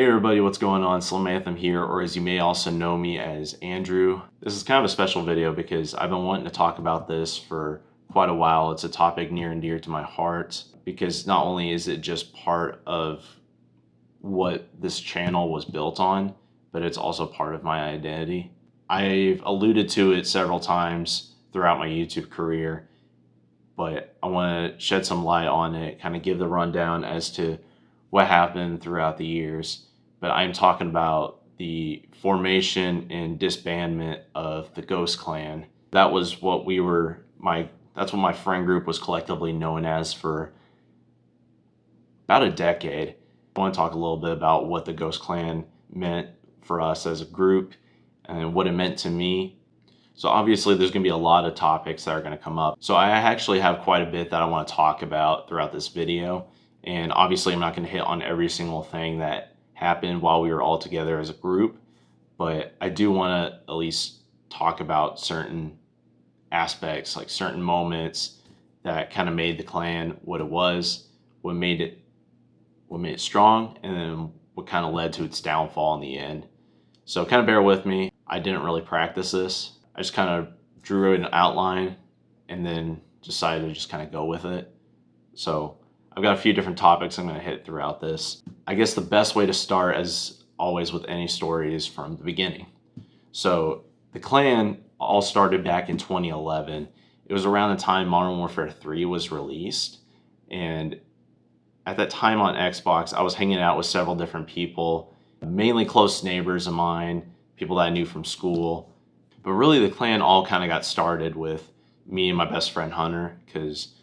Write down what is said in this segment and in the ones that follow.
Hey everybody, what's going on? Slim Anthem here, or as you may also know me as Andrew. This is kind of a special video because I've been wanting to talk about this for quite a while. It's a topic near and dear to my heart because not only is it just part of what this channel was built on, but it's also part of my identity. I've alluded to it several times throughout my YouTube career, but I want to shed some light on it, kind of give the rundown as to what happened throughout the years. But I'm talking about the formation and disbandment of the Ghost Clan. That was what that's what my friend group was collectively known as for about a decade. I want to talk a little bit about what the Ghost Clan meant for us as a group and what it meant to me. So obviously there's going to be a lot of topics that are going to come up. So I actually have quite a bit that I want to talk about throughout this video. And obviously I'm not going to hit on every single thing that happened while we were all together as a group, but I do want to at least talk about certain aspects, like certain moments that kind of made the clan what it was, what made it strong, and then what kind of led to its downfall in the end. So kind of bear with me. I didn't really practice this. I just kind of drew an outline and then decided to just kind of go with it. So I've got a few different topics I'm going to hit throughout this. I guess the best way to start, as always with any story, is from the beginning. So the clan all started back in 2011. It was around the time Modern Warfare 3 was released. And at that time on Xbox, I was hanging out with several different people, mainly close neighbors of mine, people that I knew from school. But really the clan all kind of got started with me and my best friend Hunter, because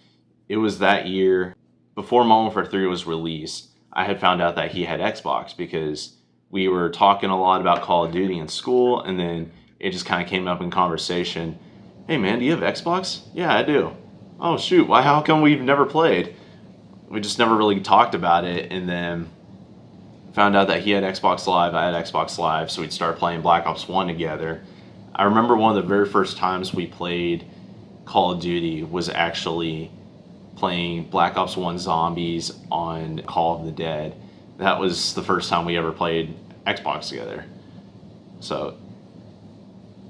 it was that year before Modern Warfare 3 was released. I had found out that he had Xbox because we were talking a lot about Call of Duty in school, and then it just kind of came up in conversation. Hey man, do you have Xbox? Yeah, I do. Oh shoot, why? How come we've never played? We just never really talked about it, and then found out that he had Xbox Live, I had Xbox Live, so we'd start playing Black Ops 1 together. I remember one of the very first times we played Call of Duty was actually playing Black Ops 1 Zombies on Call of the Dead. That was the first time we ever played Xbox together. So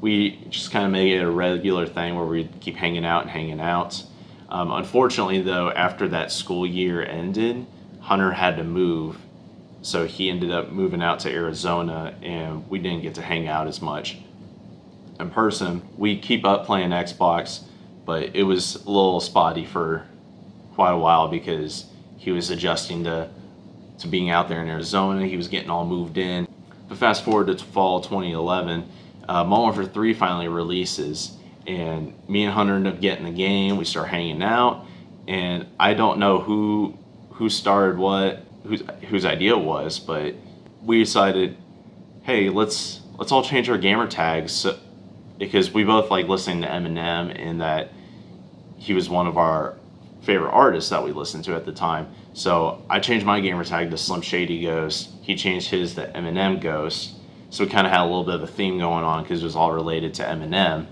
we just kind of made it a regular thing where we'd keep hanging out and hanging out. Unfortunately though, after that school year ended, Hunter had to move. So he ended up moving out to Arizona, and we didn't get to hang out as much in person. We keep up playing Xbox, but it was a little spotty for quite a while because he was adjusting to being out there in Arizona. He was getting all moved in. But fast forward to fall 2011, Modern Warfare 3 finally releases, and me and Hunter end up getting the game. We start hanging out, and I don't know who started what, whose idea it was, but we decided, hey, let's all change our gamer tags, because we both like listening to Eminem, and that he was one of our favorite artists that we listened to at the time. So I changed my gamer tag to Slim Shady Ghost. He changed his to Eminem Ghost. So we kind of had a little bit of a theme going on because it was all related to Eminem.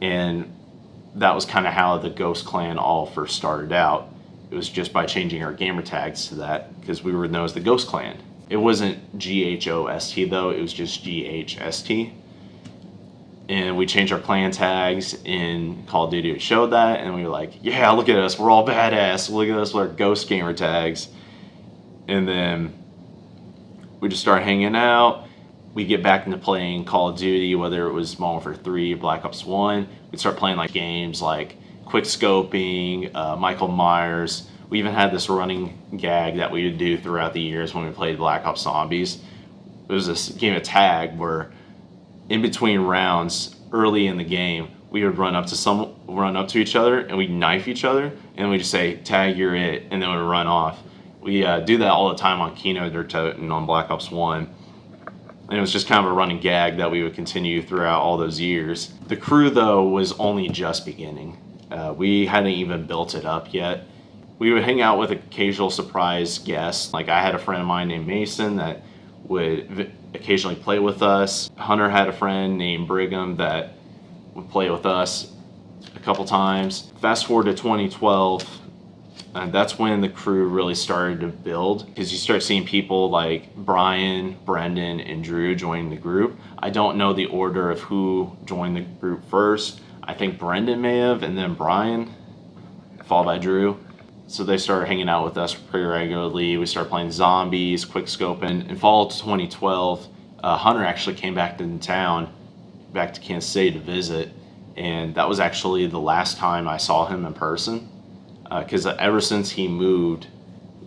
And that was kind of how the Ghost Clan all first started out. It was just by changing our gamer tags to that, because we were known as the Ghost Clan. It wasn't GHOST though, it was just GHST. And we changed our clan tags in Call of Duty. It showed that, and we were like, yeah, look at us, we're all badass. Look at us with our ghost gamer tags. And then we just started hanging out. We get back into playing Call of Duty, whether it was Modern Warfare 3, Black Ops 1. We'd start playing like games like quick scoping, Michael Myers. We even had this running gag that we would do throughout the years when we played Black Ops Zombies. It was this game of tag where in between rounds, early in the game, we would run up to each other, and we'd knife each other, and we'd just say, tag, you're it, and then we'd run off. We do that all the time on Kino der Toten on Black Ops 1. And it was just kind of a running gag that we would continue throughout all those years. The crew, though, was only just beginning. We hadn't even built it up yet. We would hang out with occasional surprise guests. Like I had a friend of mine named Mason that would occasionally play with us. Hunter had a friend named Brigham that would play with us a couple times. Fast forward to 2012, And that's when the crew really started to build, because you start seeing people like Brian, Brendan, and Drew joining the group. I don't know the order of who joined the group first. I think Brendan may have, and then Brian, followed by Drew. So they started hanging out with us pretty regularly. We started playing zombies, quick scoping. In fall of 2012, Hunter actually came back to town, back to Kansas City to visit. And that was actually the last time I saw him in person. Because ever since he moved,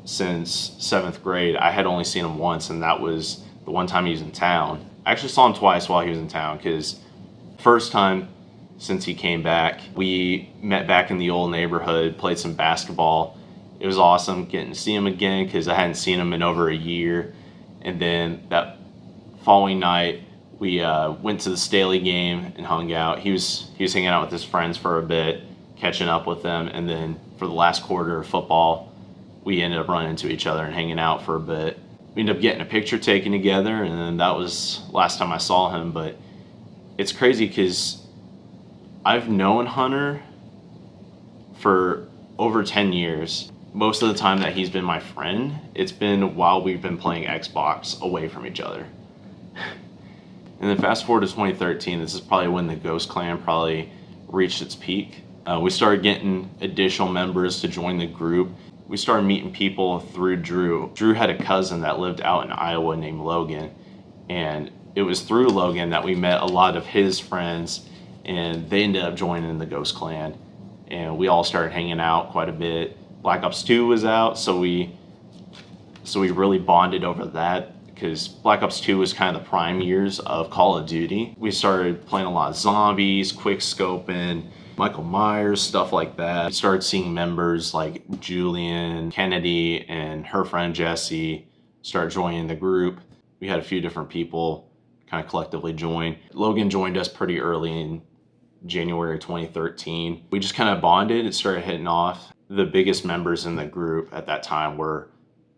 since 7th grade, I had only seen him once, and that was the one time he was in town. I actually saw him twice while he was in town, because first time since he came back, we met back in the old neighborhood, played some basketball. It was awesome getting to see him again, because I hadn't seen him in over a year. And then that following night, we went to the Staley game and hung out. He was hanging out with his friends for a bit, catching up with them, and then for the last quarter of football, we ended up running into each other and hanging out for a bit. We ended up getting a picture taken together, and then that was last time I saw him. But it's crazy because I've known Hunter for over 10 years. Most of the time that he's been my friend, it's been while we've been playing Xbox away from each other. And then fast forward to 2013, this is probably when the Ghost Clan probably reached its peak. We started getting additional members to join the group. We started meeting people through Drew. Drew had a cousin that lived out in Iowa named Logan, and it was through Logan that we met a lot of his friends, and they ended up joining the Ghost Clan, and we all started hanging out quite a bit. Black Ops 2 was out, so we really bonded over that, because Black Ops 2 was kind of the prime years of Call of Duty. We started playing a lot of zombies, quick scoping, Michael Myers, stuff like that. We started seeing members like Julian, Kennedy, and her friend Jesse start joining the group. We had a few different people kind of collectively join. Logan joined us pretty early in January 2013. We just kind of bonded. It started hitting off. The biggest members in the group at that time were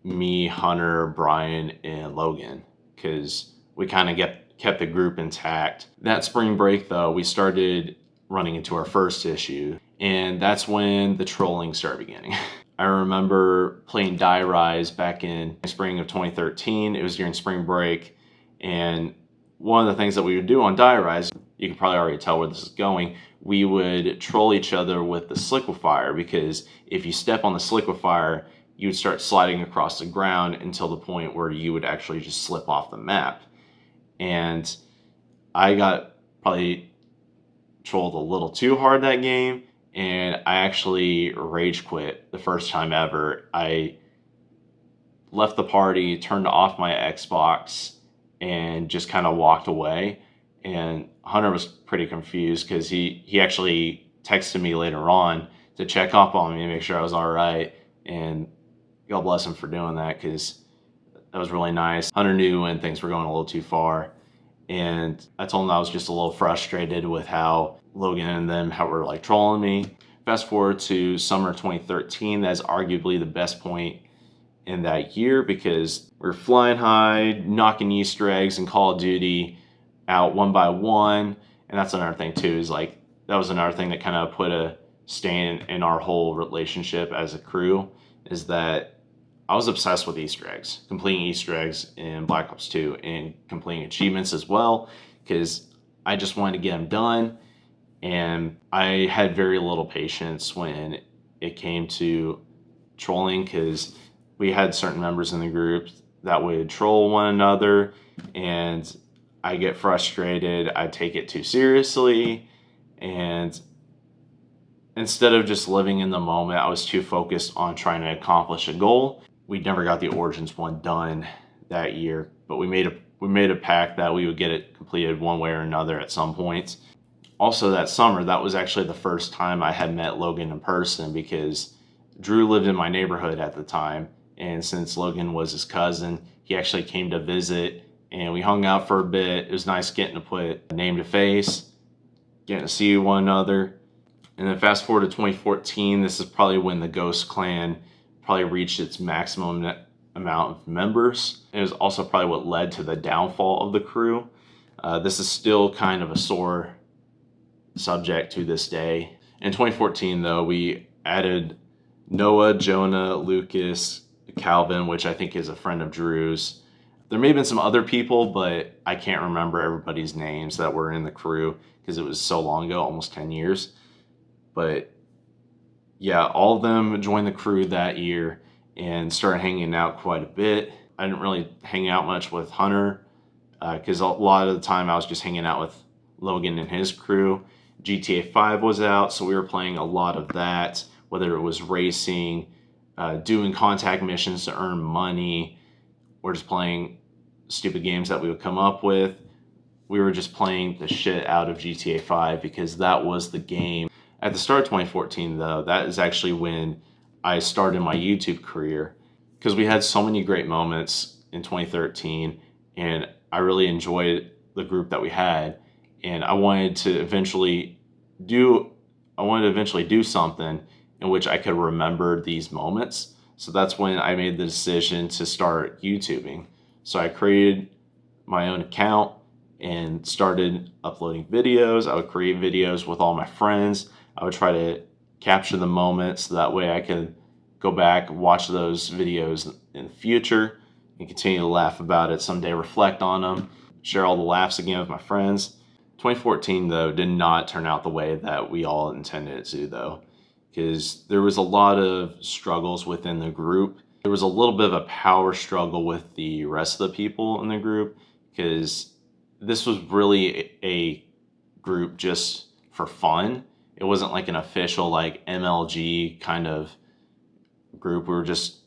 me, Hunter, Brian, and Logan, because we kind of kept the group intact. That spring break, though, we started running into our first issue, and that's when the trolling started beginning. I remember playing Die Rise back in spring of 2013. It was during spring break, and one of the things that we would do on Die Rise, you can probably already tell where this is going, we would troll each other with the sliquifier, because if you step on the sliquifier, you would start sliding across the ground until the point where you would actually just slip off the map. And I got probably trolled a little too hard that game, and I actually rage quit the first time ever. I left the party, turned off my Xbox, and just kind of walked away. And Hunter was pretty confused, because he actually texted me later on to check up on me and make sure I was all right. And God bless him for doing that, because that was really nice. Hunter knew when things were going a little too far. And I told him I was just a little frustrated with how Logan and them were like trolling me. Fast forward to summer 2013, that's arguably the best point in that year, because we're flying high, knocking Easter eggs in Call of Duty out one by one. And that's another thing too, is like, that was another thing that kind of put a stain in our whole relationship as a crew, is that I was obsessed with Easter eggs, completing Easter eggs in Black Ops 2 and completing achievements as well, because I just wanted to get them done. And I had very little patience when it came to trolling, because we had certain members in the group that would troll one another, and I get frustrated. I take it too seriously, and instead of just living in the moment, I was too focused on trying to accomplish a goal. We never got the Origins one done that year, but we made a pact that we would get it completed one way or another at some point. Also that summer, that was actually the first time I had met Logan in person, because Drew lived in my neighborhood at the time, and since Logan was his cousin, he actually came to visit, and we hung out for a bit. It was nice getting to put a name to face, getting to see one another. And then fast forward to 2014, this is probably when the Ghost Clan probably reached its maximum amount of members. It was also probably what led to the downfall of the crew. This is still kind of a sore subject to this day. In 2014, though, we added Noah, Jonah, Lucas, Calvin, which I think is a friend of Drew's. There may have been some other people, but I can't remember everybody's names that were in the crew because it was so long ago, almost 10 years. But yeah, all of them joined the crew that year and started hanging out quite a bit. I didn't really hang out much with Hunter because a lot of the time I was just hanging out with Logan and his crew. GTA 5 was out, so we were playing a lot of that, whether it was racing, doing contact missions to earn money, or just playing stupid games that we would come up with. We were just playing the shit out of GTA 5 because that was the game. At the start of 2014, though, that is actually when I started my YouTube career because we had so many great moments in 2013, and I really enjoyed the group that we had, and I wanted to eventually do something in which I could remember these moments. So that's when I made the decision to start YouTubing. So I created my own account and started uploading videos. I would create videos with all my friends. I would try to capture the moments so that way I could go back, watch those videos in the future, and continue to laugh about it someday, reflect on them, share all the laughs again with my friends. 2014, though, did not turn out the way that we all intended it to, though, because there was a lot of struggles within the group. There was a little bit of a power struggle with the rest of the people in the group because this was really a group just for fun. It wasn't like an official like MLG kind of group. We were just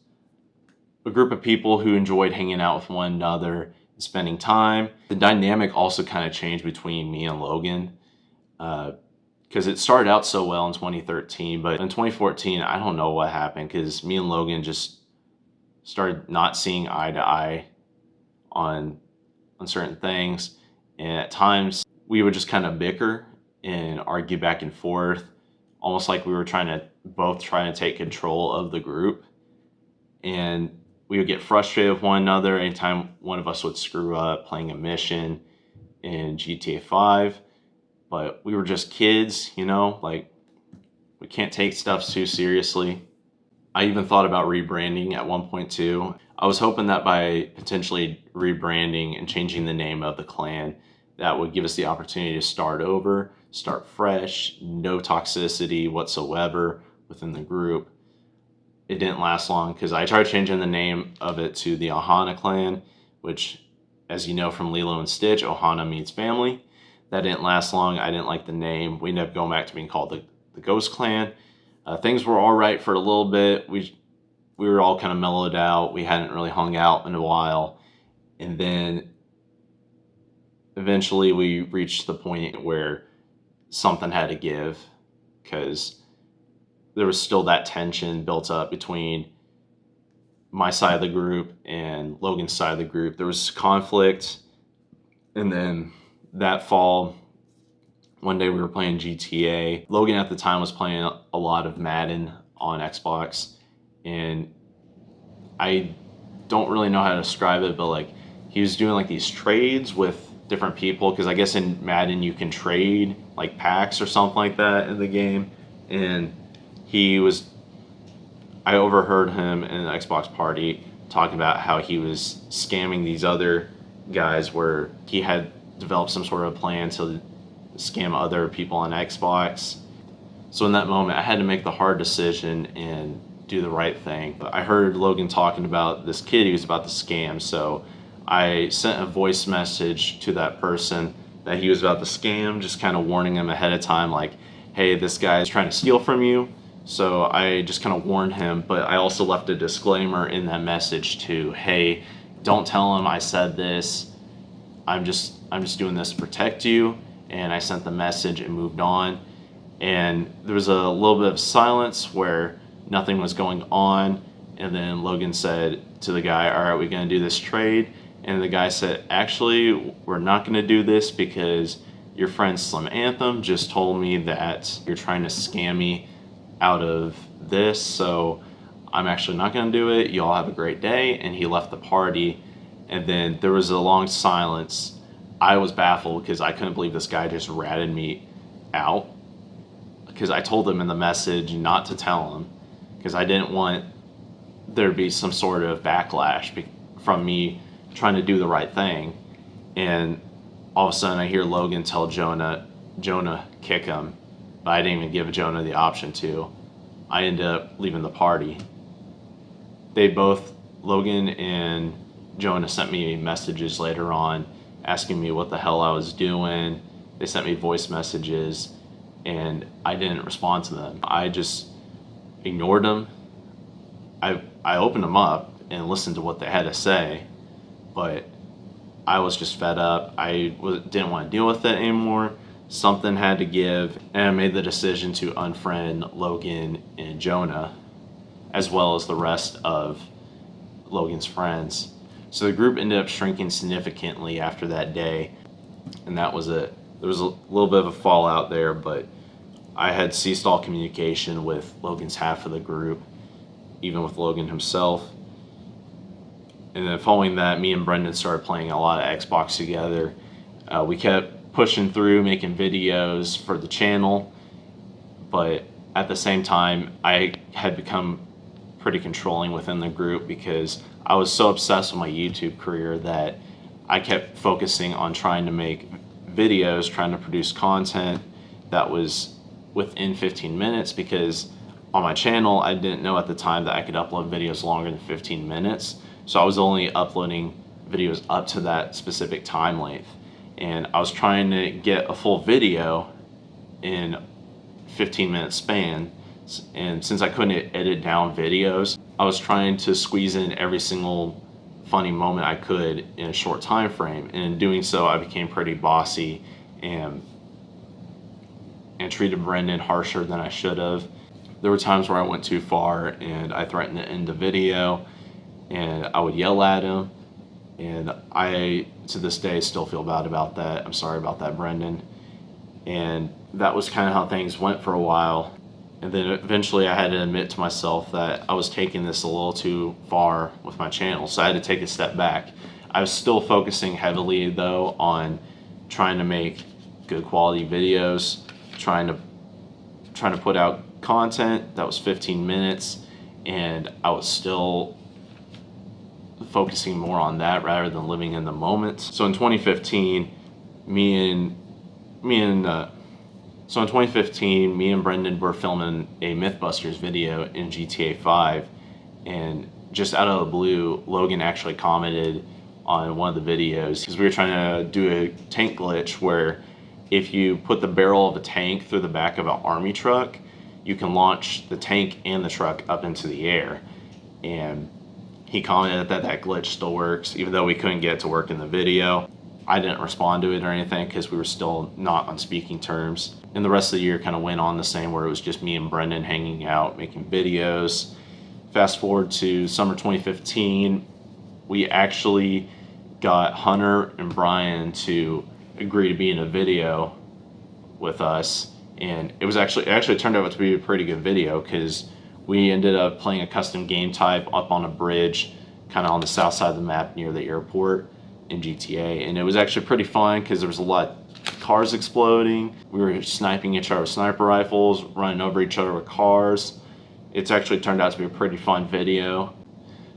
a group of people who enjoyed hanging out with one another and spending time. The dynamic also kind of changed between me and Logan because it started out so well in 2013, but in 2014, I don't know what happened because me and Logan just started not seeing eye to eye on certain things. And at times we would just kind of bicker and argue back and forth, almost like we were both trying to take control of the group. And we would get frustrated with one another anytime one of us would screw up playing a mission in GTA 5. But we were just kids, like we can't take stuff too seriously. I even thought about rebranding at one point too. I was hoping that by potentially rebranding and changing the name of the clan, that would give us the opportunity to start over, start fresh, no toxicity whatsoever within the group. It didn't last long because I tried changing the name of it to the Ohana clan, which, as you know from Lilo and Stitch, Ohana means family. That didn't last long. I didn't like the name. We ended up going back to being called the Ghost Clan. Things were all right for a little bit. We were all kind of mellowed out. We hadn't really hung out in a while. And then eventually we reached the point where something had to give because there was still that tension built up between my side of the group and Logan's side of the group. There was conflict. And then that fall, one day we were playing GTA. Logan at the time was playing a lot of Madden on Xbox, and I don't really know how to describe it, but like he was doing like these trades with different people because I guess in Madden you can trade like packs or something like that in the game, and I overheard him in an Xbox party talking about how he was scamming these other guys where he had developed some sort of plan to scam other people on Xbox. So in that moment, I had to make the hard decision and do the right thing. I heard Logan talking about this kid he was about to scam, so I sent a voice message to that person that he was about to scam, just kind of warning him ahead of time, like, hey, this guy is trying to steal from you. So I just kind of warned him, but I also left a disclaimer in that message to, hey, don't tell him I said this. I'm just doing this to protect you. And I sent the message and moved on. And there was a little bit of silence where nothing was going on. And then Logan said to the guy, all right, we're going to do this trade. And the guy said, actually, we're not going to do this because your friend Slim Anthem just told me that you're trying to scam me out of this. So I'm actually not going to do it. You all have a great day. And he left the party. And then there was a long silence. I was baffled because I couldn't believe this guy just ratted me out because I told him in the message not to tell him. because I didn't want there to be some sort of backlash from me trying to do the right thing. And all of a sudden I hear Logan tell Jonah kick him, but I didn't even give Jonah the option to. I ended up leaving the party. They both, Logan and Jonah, sent me messages later on asking me what the hell I was doing. They sent me voice messages and I didn't respond to them. I just ignored them. I opened them up and listened to what they had to say, but I was just fed up. Didn't want to deal with it anymore. Something had to give, and I made the decision to unfriend Logan and Jonah, as well as the rest of Logan's friends. So the group ended up shrinking significantly after that day, and that was it. There was a little bit of a fallout there, but I had ceased all communication with Logan's half of the group, even with Logan himself. And then following that, me and Brendan started playing a lot of Xbox together. We kept pushing through, making videos for the channel, but at the same time, I had become pretty controlling within the group because I was so obsessed with my YouTube career that I kept focusing on trying to make videos, trying to produce content that was within 15 minutes, because on my channel, I didn't know at the time that I could upload videos longer than 15 minutes. So I was only uploading videos up to that specific time length. And I was trying to get a full video in 15-minute span. And since I couldn't edit down videos, I was trying to squeeze in every single funny moment I could in a short time frame. And in doing so, I became pretty bossy and treated Brendan harsher than I should have. There were times where I went too far and I threatened to end the video, and I would yell at him. And I, to this day, still feel bad about that. I'm sorry about that, Brendan. And that was kind of how things went for a while. And then eventually I had to admit to myself that I was taking this a little too far with my channel. So I had to take a step back. I was still focusing heavily, though, on trying to make good quality videos, trying to put out content that was 15 minutes, and I was still focusing more on that rather than living in the moment. So in 2015, me and Brendan were filming a Mythbusters video in GTA 5, and just out of the blue, Logan actually commented on one of the videos because we were trying to do a tank glitch where if you put the barrel of a tank through the back of an army truck, you can launch the tank and the truck up into the air. And he commented that that glitch still works, even though we couldn't get it to work in the video. I didn't respond to it or anything because we were still not on speaking terms. And the rest of the year kind of went on the same, where it was just me and Brendan hanging out, making videos. Fast forward to summer 2015, we actually got Hunter and Brian to agree to be in a video with us. And it actually turned out to be a pretty good video because we ended up playing a custom game type up on a bridge, kind of on the south side of the map near the airport in GTA. And it was actually pretty fun because there was a lot of cars exploding. We were sniping each other with sniper rifles, running over each other with cars. It's actually turned out to be a pretty fun video.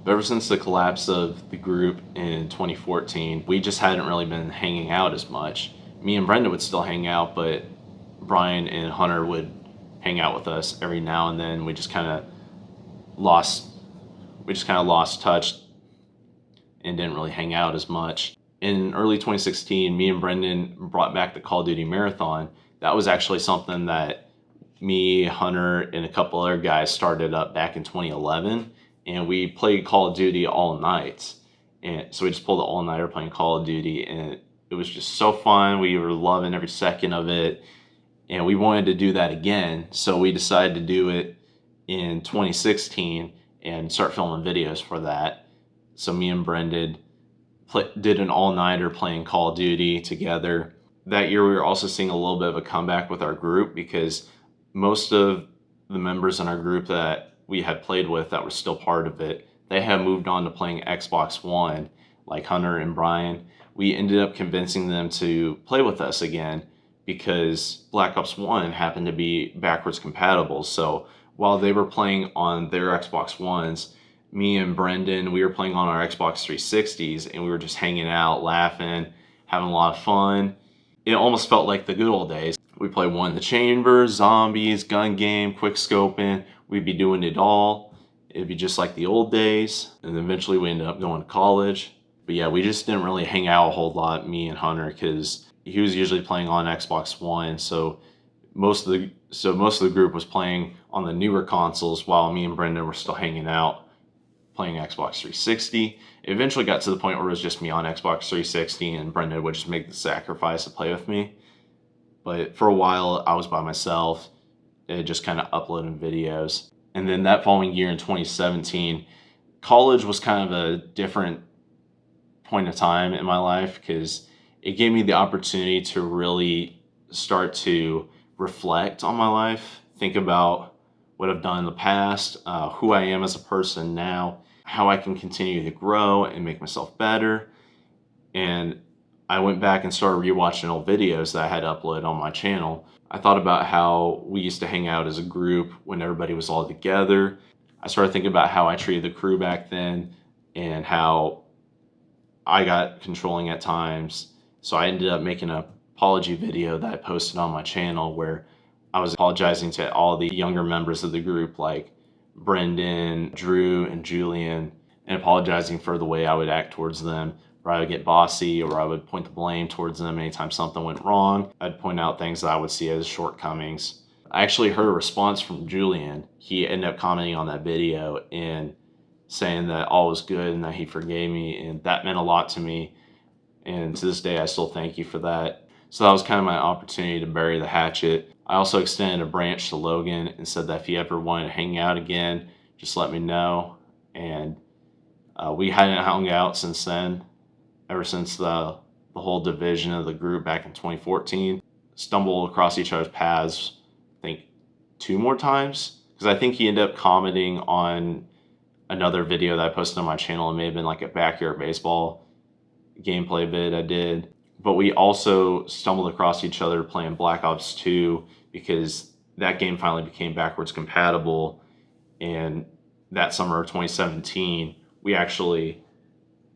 But ever since the collapse of the group in 2014, we just hadn't really been hanging out as much. Me and Brenda would still hang out, but Brian and Hunter would hang out with us every now and then. We just kind of lost touch and didn't really hang out as much. In early 2016, me and Brendan brought back the Call of Duty Marathon. That was actually something that me, Hunter, and a couple other guys started up back in 2011, and we played Call of Duty all night. And so we just pulled an all-nighter playing Call of Duty, and it was just so fun. We were loving every second of it, and we wanted to do that again. So we decided to do it in 2016 and start filming videos for that. So me and Brendan did an all-nighter playing Call of Duty together. That year we were also seeing a little bit of a comeback with our group because most of the members in our group that we had played with that were still part of it, they had moved on to playing Xbox One, like Hunter and Brian. We ended up convincing them to play with us again because Black Ops 1 happened to be backwards compatible. So while they were playing on their Xbox Ones, me and Brendan, we were playing on our Xbox 360s, and we were just hanging out, laughing, having a lot of fun. It almost felt like the good old days. We play One in the Chamber, Zombies, gun game, quick scoping. We'd be doing it all. It'd be just like the old days. And then eventually we ended up going to college. But yeah, we just didn't really hang out a whole lot, me and Hunter, because he was usually playing on Xbox One. So most of the group was playing on the newer consoles, while me and Brendan were still hanging out playing Xbox 360. It eventually got to the point where it was just me on Xbox 360, and Brendan would just make the sacrifice to play with me. But for a while, I was by myself, just kind of uploading videos. And then that following year in 2017, college was kind of a different point of time in my life, because it gave me the opportunity to really start to reflect on my life, think about what I've done in the past, who I am as a person now, how I can continue to grow and make myself better. And I went back and started rewatching old videos that I had uploaded on my channel. I thought about how we used to hang out as a group when everybody was all together. I started thinking about how I treated the crew back then and how I got controlling at times. So I ended up making an apology video that I posted on my channel, where I was apologizing to all the younger members of the group, like Brendan, Drew, and Julian, and apologizing for the way I would act towards them, where I would get bossy, or I would point the blame towards them anytime something went wrong. I'd point out things that I would see as shortcomings. I actually heard a response from Julian. He ended up commenting on that video and saying that all was good and that he forgave me, and that meant a lot to me. And to this day, I still thank you for that. So that was kind of my opportunity to bury the hatchet. I also extended a branch to Logan and said that if he ever wanted to hang out again, just let me know. And we hadn't hung out since then, ever since the whole division of the group back in 2014. Stumbled across each other's paths, I think 2 more times, because I think he ended up commenting on another video that I posted on my channel. It may have been like a backyard baseball gameplay vid I did. But we also stumbled across each other playing Black Ops 2, because that game finally became backwards compatible. And that summer of 2017, we actually,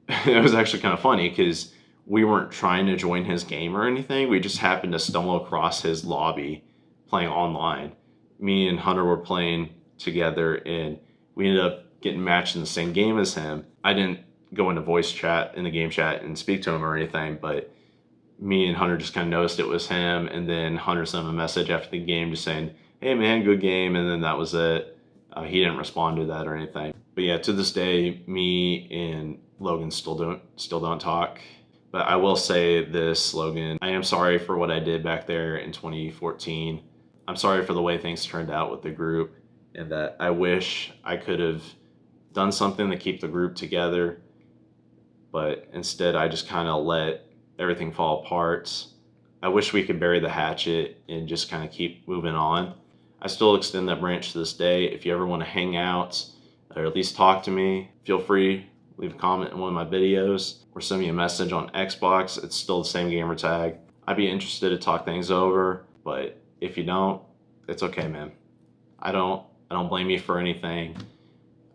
it was actually kind of funny, because we weren't trying to join his game or anything. We just happened to stumble across his lobby playing online. Me and Hunter were playing together, and we ended up getting matched in the same game as him. I didn't go into voice chat in the game chat and speak to him or anything, but me and Hunter just kind of noticed it was him. And then Hunter sent him a message after the game just saying, "Hey man, good game." And then that was it. He didn't respond to that or anything. But yeah, to this day, me and Logan still don't talk. But I will say this, Logan, I am sorry for what I did back there in 2014. I'm sorry for the way things turned out with the group, and that I wish I could have done something to keep the group together. But instead, I just kind of let everything fall apart. I wish we could bury the hatchet and just kind of keep moving on. I still extend that branch to this day. If you ever want to hang out or at least talk to me, feel free, leave a comment in one of my videos or send me a message on Xbox. It's still the same gamer tag. I'd be interested to talk things over, but if you don't, it's okay, man. I don't blame you for anything.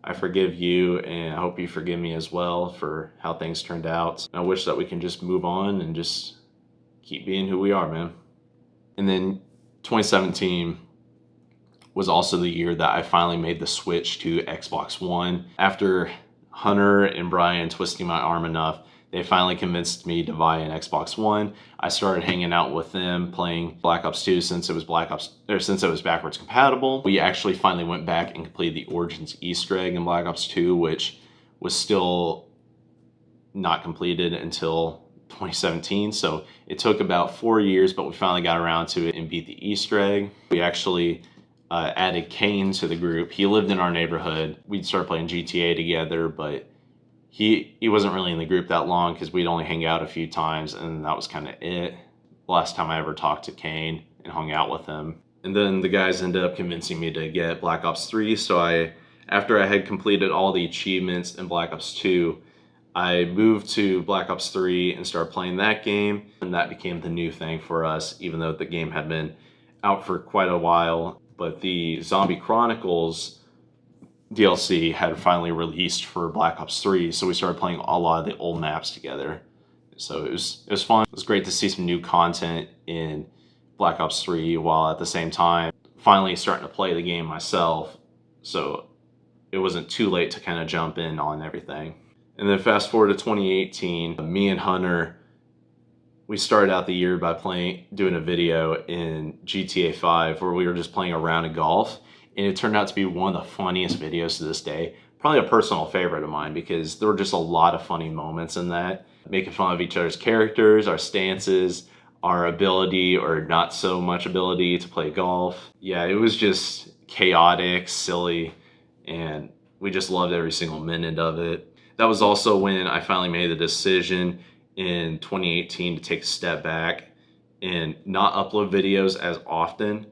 I forgive you, and I hope you forgive me as well for how things turned out. I wish that we can just move on and just keep being who we are, man. And then 2017 was also the year that I finally made the switch to Xbox One. After Hunter and Brian twisting my arm enough, they finally convinced me to buy an Xbox One. I started hanging out with them, playing Black Ops 2 since it was backwards compatible. We actually finally went back and completed the Origins Easter egg in Black Ops 2, which was still not completed until 2017. So it took about 4 years, but we finally got around to it and beat the Easter egg. We actually added Kane to the group. He lived in our neighborhood. We'd start playing GTA together, but he wasn't really in the group that long, because we'd only hang out a few times, and that was kind of it. The last time I ever talked to Kane and hung out with him. And then the guys ended up convincing me to get Black Ops 3, so after I had completed all the achievements in Black Ops 2, I moved to Black Ops 3 and started playing that game, and that became the new thing for us, even though the game had been out for quite a while. but the Zombie Chronicles DLC had finally released for Black Ops 3, so we started playing a lot of the old maps together. So it was fun. It was great to see some new content in Black Ops 3 while at the same time finally starting to play the game myself. So it wasn't too late to kind of jump in on everything. And then fast forward to 2018, me and Hunter, we started out the year by doing a video in GTA 5 where we were just playing a round of golf. And it turned out to be one of the funniest videos to this day. Probably a personal favorite of mine because there were just a lot of funny moments in that. Making fun of each other's characters, our stances, our ability or not so much ability to play golf. Yeah, it was just chaotic, silly, and we just loved every single minute of it. That was also when I finally made the decision in 2018 to take a step back and not upload videos as often.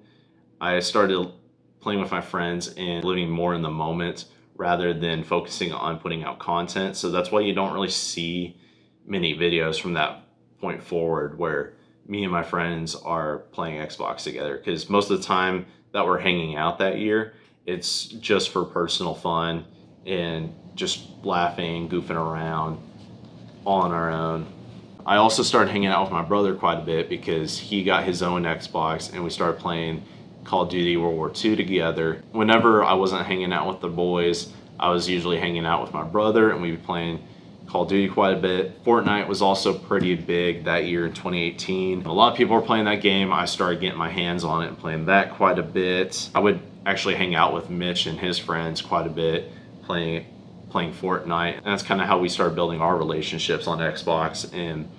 I started playing with my friends and living more in the moment rather than focusing on putting out content. So that's why you don't really see many videos from that point forward where me and my friends are playing Xbox together, because most of the time that we're hanging out that year, it's just for personal fun and just laughing, goofing around, all on our own. I also started hanging out with my brother quite a bit because he got his own Xbox and we started playing Call of Duty World War II together. Whenever I wasn't hanging out with the boys, I was usually hanging out with my brother and we'd be playing Call of Duty quite a bit. Fortnite was also pretty big that year in 2018. A lot of people were playing that game. I started getting my hands on it and playing that quite a bit. I would actually hang out with Mitch and his friends quite a bit playing Fortnite. And that's kind of how we started building our relationships on Xbox. And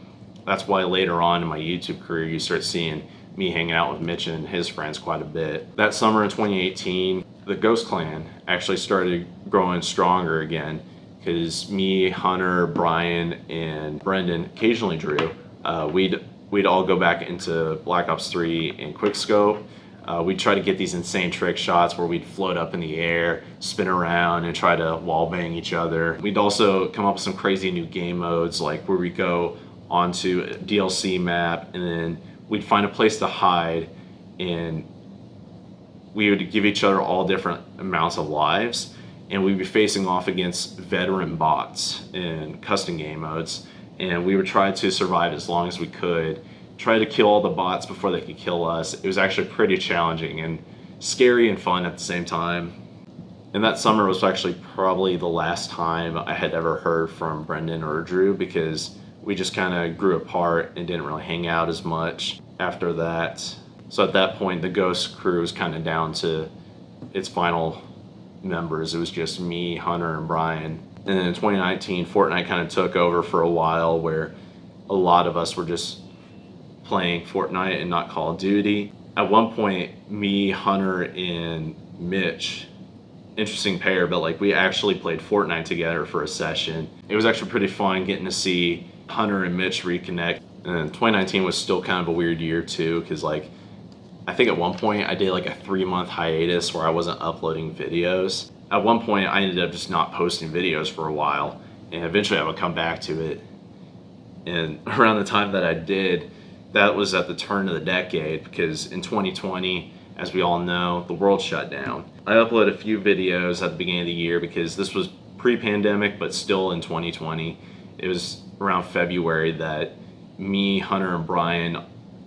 that's why later on in my YouTube career, you start seeing me hanging out with Mitch and his friends quite a bit. That summer in 2018, the Ghost Clan actually started growing stronger again, because me, Hunter, Brian, and Brendan, occasionally Drew, we'd all go back into Black Ops 3 and Quickscope. We'd try to get these insane trick shots where we'd float up in the air, spin around, and try to wallbang each other. We'd also come up with some crazy new game modes, like where we go onto a DLC map and then we'd find a place to hide, and we would give each other all different amounts of lives, and we'd be facing off against veteran bots in custom game modes, and we would try to survive as long as we could, try to kill all the bots before they could kill us. It was actually pretty challenging and scary and fun at the same time. And that summer was actually probably the last time I had ever heard from Brendan or Drew, because we just kind of grew apart and didn't really hang out as much after that. So at that point, the Ghost crew was kind of down to its final members. It was just me, Hunter, and Brian. And then in 2019, Fortnite kind of took over for a while, where a lot of us were just playing Fortnite and not Call of Duty. At one point, me, Hunter, and Mitch, interesting pair, but like we actually played Fortnite together for a session. It was actually pretty fun getting to see Hunter and Mitch reconnect. And then 2019 was still kind of a weird year too, because like I think at one point I did like a 3-month hiatus where I wasn't uploading videos. At one point I ended up just not posting videos for a while, and eventually I would come back to it. And around the time that I did, that was at the turn of the decade, because in 2020, as we all know, the world shut down. I uploaded a few videos at the beginning of the year because this was pre-pandemic, but still in 2020. It was around February that me, Hunter, and Brian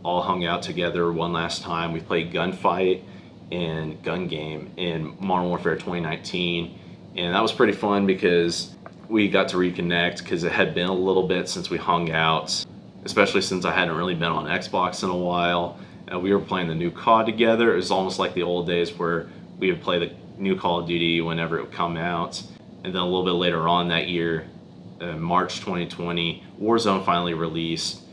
all hung out together one last time. We played Gunfight and Gun Game in Modern Warfare 2019, and that was pretty fun because we got to reconnect, because it had been a little bit since we hung out, especially since I hadn't really been on Xbox in a while. We were playing the new COD together. It was almost like the old days where we would play the new Call of Duty whenever it would come out. And then a little bit later on that year, March 2020, Warzone finally released.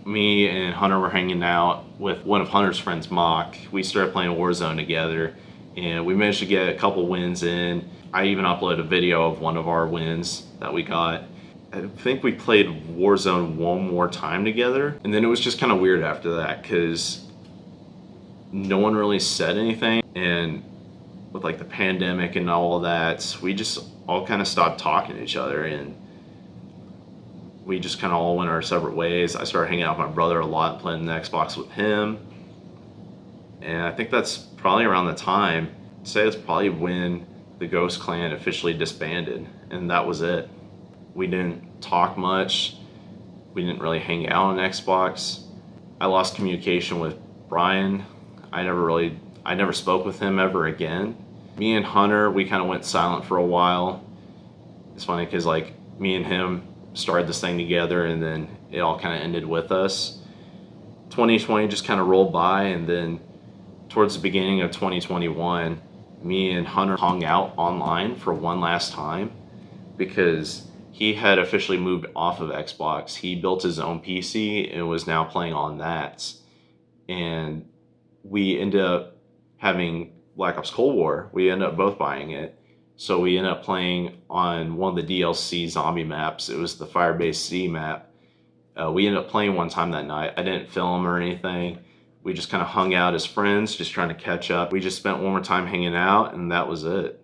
Me and Hunter were hanging out with one of Hunter's friends, Mock. We started playing Warzone together, and we managed to get a couple wins in. I even uploaded a video of one of our wins that we got. I think we played Warzone one more time together, and then it was just kind of weird after that, because no one really said anything, and with like the pandemic and all that, we just all kind of stopped talking to each other, and we just kind of all went our separate ways. I started hanging out with my brother a lot, playing the Xbox with him, And I think that's probably around the time, I'd say it's probably when the Ghost Clan officially disbanded, and that was it. We didn't talk much. We didn't really hang out on Xbox. I lost communication with Brian. I never spoke with him ever again. Me and Hunter, we kind of went silent for a while. It's funny because like me and him started this thing together, and then it all kind of ended with us. 2020 just kind of rolled by, and then towards the beginning of 2021, me and Hunter hung out online for one last time because he had officially moved off of Xbox. He built his own PC and was now playing on that. And we ended up having Black Ops Cold War. We ended up both buying it. So we ended up playing on one of the DLC zombie maps. It was the Firebase C map. We ended up playing one time that night. I didn't film or anything. We just kind of hung out as friends, just trying to catch up. We just spent one more time hanging out, and that was it.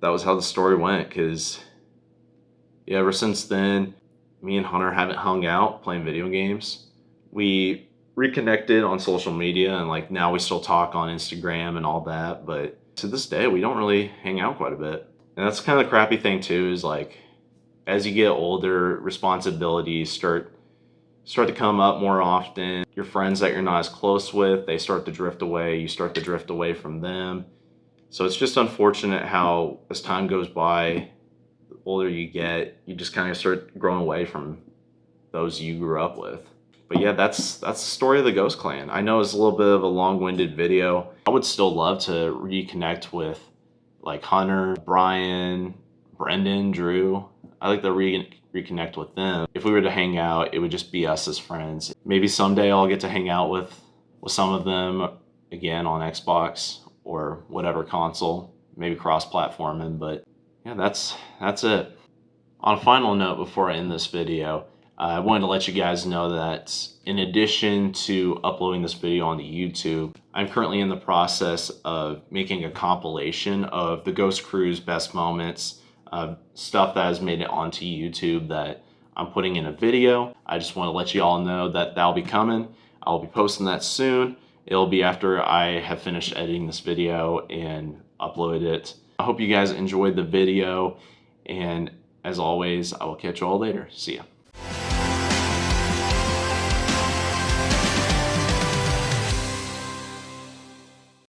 That was how the story went, because yeah, ever since then, me and Hunter haven't hung out playing video games. We reconnected on social media, and like now we still talk on Instagram and all that, but to this day, we don't really hang out quite a bit. And that's kind of the crappy thing too, is like, as you get older, responsibilities start to come up more often. Your friends that you're not as close with, they start to drift away. You start to drift away from them. So it's just unfortunate how as time goes by, the older you get, you just kind of start growing away from those you grew up with. But yeah, that's the story of the Ghost Clan. I know it's a little bit of a long-winded video. I would still love to reconnect with like Hunter, Brian, Brendan, Drew. I like to reconnect with them. If we were to hang out, it would just be us as friends. Maybe someday I'll get to hang out with some of them again on Xbox or whatever console, maybe cross-platforming, but yeah, that's it. On a final note, before I end this video, I wanted to let you guys know that in addition to uploading this video onto YouTube, I'm currently in the process of making a compilation of the Ghost Crew's best moments, stuff that has made it onto YouTube that I'm putting in a video. I just want to let you all know that that'll be coming. I'll be posting that soon. It'll be after I have finished editing this video and uploaded it. I hope you guys enjoyed the video, and as always, I will catch you all later. See ya.